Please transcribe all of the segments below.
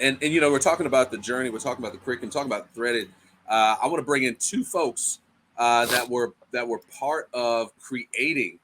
And we're talking about the journey, we're talking about the curriculum, talking about Threaded. I want to bring in two folks that were part of creating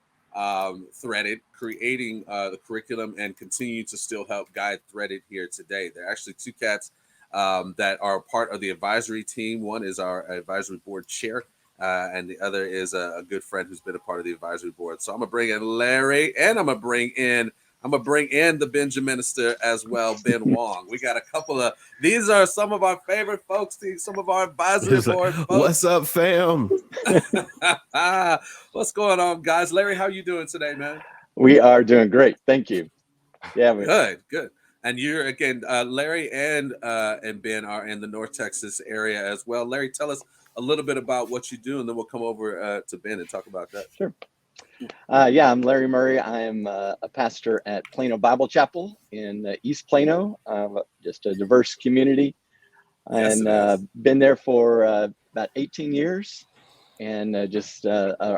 Threaded, creating the curriculum, and continue to still help guide Threaded here today. They're actually two cats that are part of the advisory team. One is our advisory board chair, and the other is a good friend who's been a part of the advisory board. So I'm gonna bring in Larry, and I'm gonna bring in the Benjaminister as well, Ben Wong. We got a couple of these are some of our favorite folks, some of our advisory He's like, board folks. what's up, fam? What's going on, guys? Larry, how you doing today, man? We are doing great. Thank you. Yeah. Good. And you're again, Larry and Ben are in the North Texas area as well. Larry, tell us a little bit about what you do, and then we'll come over to Ben and talk about that. Sure. Yeah, I'm Larry Murray. I am a pastor at Plano Bible Chapel in East Plano, just a diverse community. Yes, And been there for about 18 years. And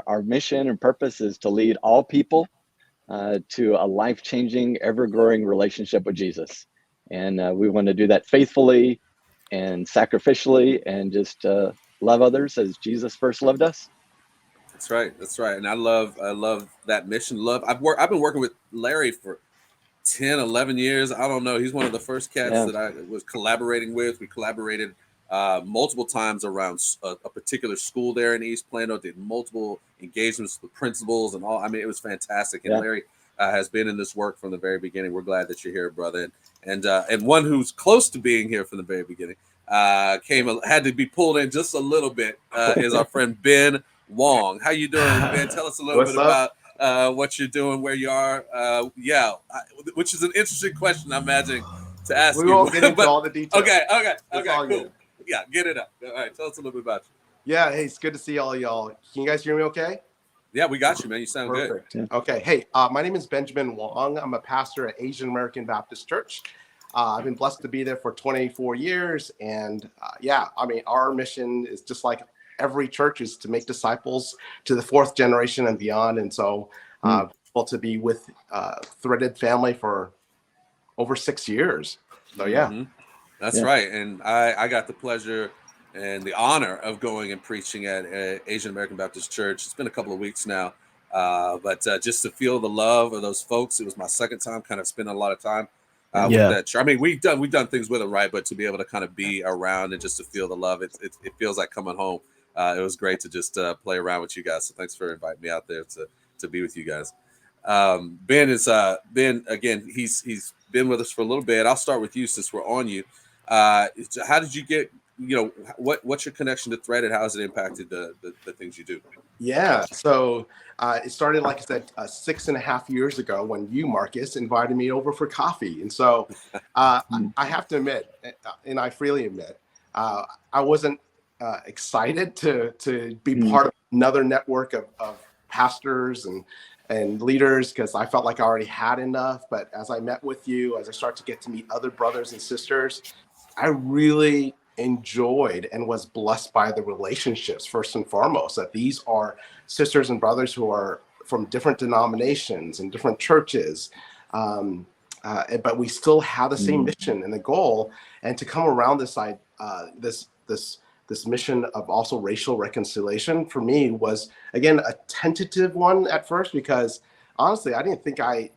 our mission and purpose is to lead all people to a life-changing, ever-growing relationship with Jesus. And we want to do that faithfully and sacrificially, and just love others as Jesus first loved us. That's right. And I love that mission. I've been working with Larry for 10, 11 years. I don't know. He's one of the first cats that I was collaborating with. We collaborated multiple times around a particular school there in East Plano, did multiple engagements with principals and all. I mean, it was fantastic. And Larry has been in this work from the very beginning. We're glad that you're here, brother. And one who's close to being here from the very beginning had to be pulled in just a little bit is our friend Ben Wong. How you doing, Ben? Tell us a little bit about what you're doing, where you are. Which is an interesting question, I'm imagining, to ask you. We won't get into all the details. Okay, cool. Good. Yeah, get it up. All right, tell us a little bit about you. Yeah, hey, it's good to see all y'all. Can you guys hear me okay? Yeah, we got you, man. You sound Perfect. good. Okay, hey, my name is Benjamin Wong. I'm a pastor at Asian American Baptist Church. I've been blessed to be there for 24 years. And our mission is just like every church, is to make disciples to the fourth generation and beyond. And so to be with Threaded family for over 6 years. So That's right. And I got the pleasure and the honor of going and preaching at Asian American Baptist Church. It's been a couple of weeks now, but just to feel the love of those folks. It was my second time kind of spending a lot of time with that church. I mean, we've done things with it, right? But to be able to kind of be around and just to feel the love, it feels like coming home. It was great to just play around with you guys. So thanks for inviting me out there to be with you guys. Ben is again. He's been with us for a little bit. I'll start with you since we're on you. How did you get? What's your connection to Threaded? How has it impacted the things you do? Yeah, so it started, like I said, 6.5 years ago when you, Marcus, invited me over for coffee. And so I have to admit, and I freely admit, I wasn't excited to be part of another network of pastors and leaders, because I felt like I already had enough. But as I met with you, as I started to get to meet other brothers and sisters, I really enjoyed and was blessed by the relationships, first and foremost, that these are sisters and brothers who are from different denominations and different churches, but we still have the same mission and the goal. And to come around this mission of also racial reconciliation, for me, was again a tentative one at first, because honestly I didn't think I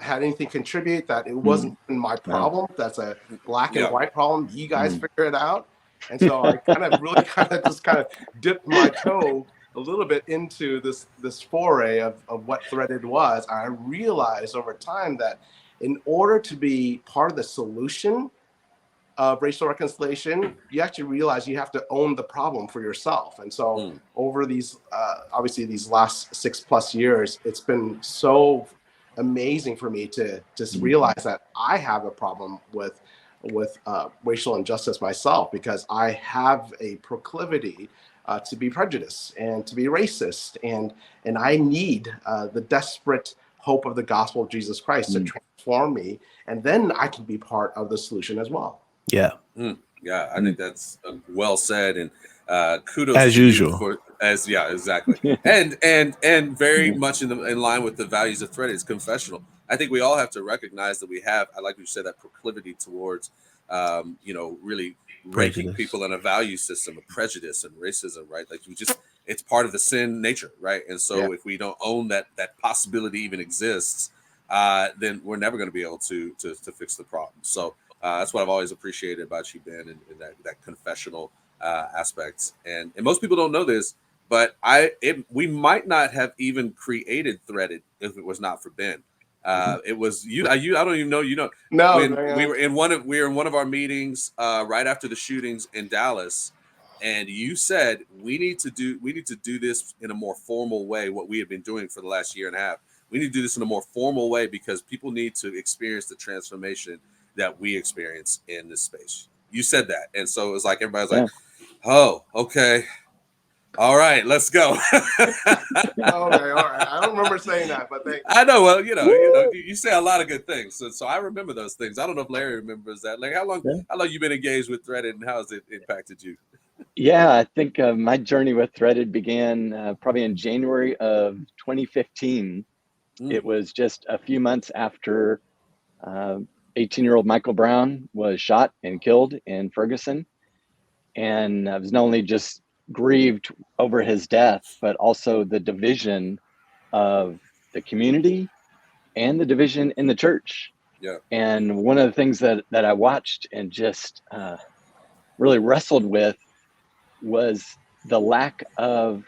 had anything contribute, that it wasn't my problem. That's a black and white problem. You guys figure it out. And so I kind of dipped my toe a little bit into this foray of what Threaded was. I realized over time that in order to be part of the solution of racial reconciliation, you actually realize you have to own the problem for yourself. And so over these obviously these last 6+ years, it's been so amazing for me to just realize that I have a problem with racial injustice myself, because I have a proclivity to be prejudiced and to be racist, and I need the desperate hope of the gospel of Jesus Christ to transform me, and then I can be part of the solution as well. Yeah. I think that's well said, and kudos as to usual. you exactly. and very much in line with the values of Threaded. It's confessional. I think we all have to recognize that we have, I like what you said, that proclivity towards really ranking Prejudice. people in a value system of prejudice and racism, right? Like it's part of the sin nature, right? And so if we don't own that possibility even exists, then we're never going to be able to fix the problem. So that's what I've always appreciated about you, Ben, and that confessional aspect. And most people don't know this, but we might not have even created Threaded if it was not for Ben. It was you. I don't even know. No, when man. we were in one of our meetings right after the shootings in Dallas, and you said we need to do this in a more formal way. What we have been doing for the last year and a half, we need to do this in a more formal way because people need to experience the transformation that we experience in this space. You said that, and so it was like everybody was like, "Oh, okay." All right, let's go. Okay, all right. I don't remember saying that, but thank you. I know. Well, you say a lot of good things, so I remember those things. I don't know if Larry remembers that. Like, how long you been engaged with Threaded, and how has it impacted you? Yeah, I think my journey with Threaded began probably in January of 2015. It was just a few months after 18-year-old Michael Brown was shot and killed in Ferguson, and I was not only just grieved over his death, but also the division of the community and the division in the church. Yeah. And one of the things that I watched and just really wrestled with was the lack of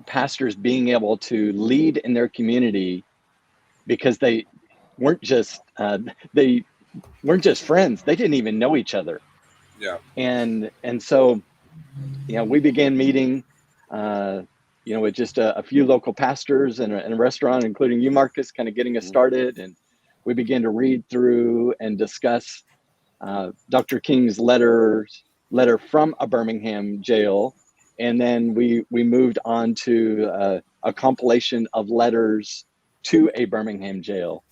pastors being able to lead in their community because they weren't just friends. They didn't even know each other. Yeah. And so we began meeting, with just a few local pastors in a restaurant, including you, Marcus, kind of getting us started. And we began to read through and discuss Dr. King's letter from a Birmingham jail. And then we moved on to a compilation of letters to a Birmingham jail.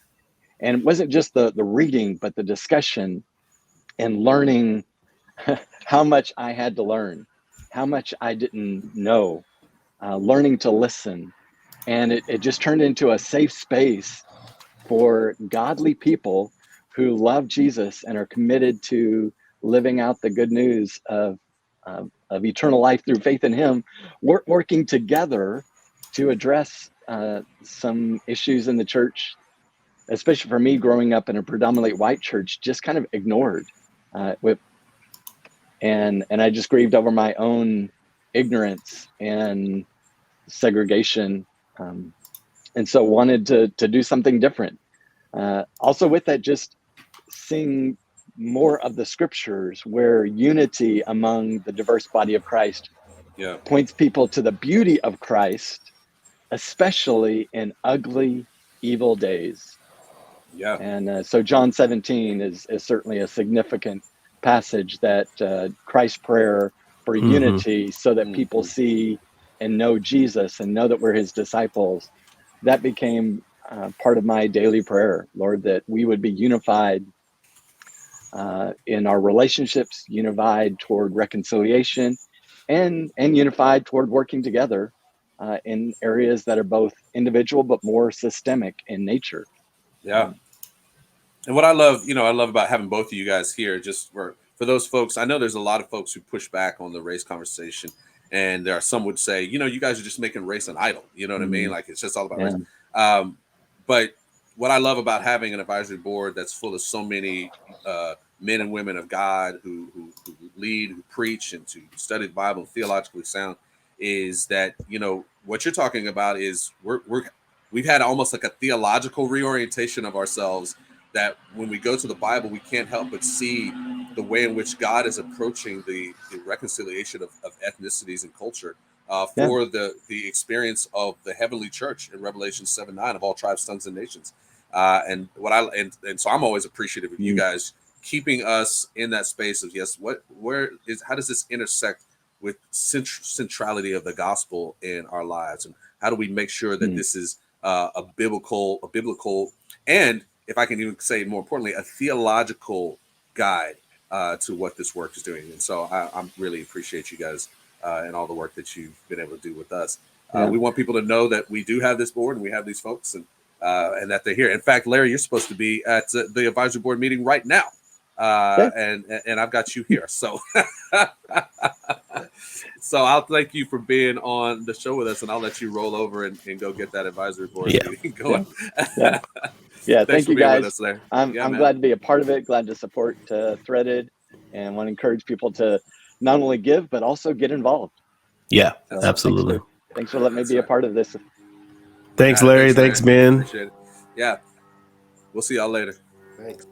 And it wasn't just the reading, but the discussion and learning how much I had to learn, how much I didn't know, learning to listen. And it just turned into a safe space for godly people who love Jesus and are committed to living out the good news of eternal life through faith in him, working together to address some issues in the church, especially for me growing up in a predominantly white church, just kind of ignored. And I just grieved over my own ignorance and segregation, and so wanted to do something different. Also with that, just seeing more of the scriptures where unity among the diverse body of Christ points people to the beauty of Christ, especially in ugly, evil days. Yeah. And so John 17 is certainly a significant passage that Christ's prayer for unity so that people see and know Jesus and know that we're his disciples. That became part of my daily prayer, Lord, that we would be unified in our relationships, unified toward reconciliation, and unified toward working together in areas that are both individual but more systemic in nature. Yeah. And what I love about having both of you guys here, just for those folks, I know there's a lot of folks who push back on the race conversation, and there are some would say, you guys are just making race an idol. You know what I mean? Like it's just all about race. But what I love about having an advisory board that's full of so many men and women of God who lead, who preach, and to study the Bible, theologically sound, is that what you're talking about is we've had almost like a theological reorientation of ourselves, that when we go to the Bible, we can't help but see the way in which God is approaching the reconciliation of ethnicities and culture for the experience of the heavenly church in Revelation 7:9 of all tribes, tongues, and nations. And so I'm always appreciative of you guys keeping us in that space of how does this intersect with centrality of the gospel in our lives, and how do we make sure that this is a biblical, and if I can even say more importantly, a theological guide to what this work is doing. And so I really appreciate you guys and all the work that you've been able to do with us. We want people to know that we do have this board and we have these folks, and that they're here. In fact, Larry, you're supposed to be at the advisory board meeting right now. and I've got you here. So, so I'll thank you for being on the show with us, and I'll let you roll over and go get that advisory board meeting going. Yeah. Thanks Thank for you being guys. with us there. I'm glad to be a part of it. Glad to support Threaded, and want to encourage people to not only give but also get involved. Yeah, So absolutely. Thanks for letting me be a part of this. Thanks, Larry. Thanks, Ben. Appreciate it. Yeah. We'll see y'all later. Thanks.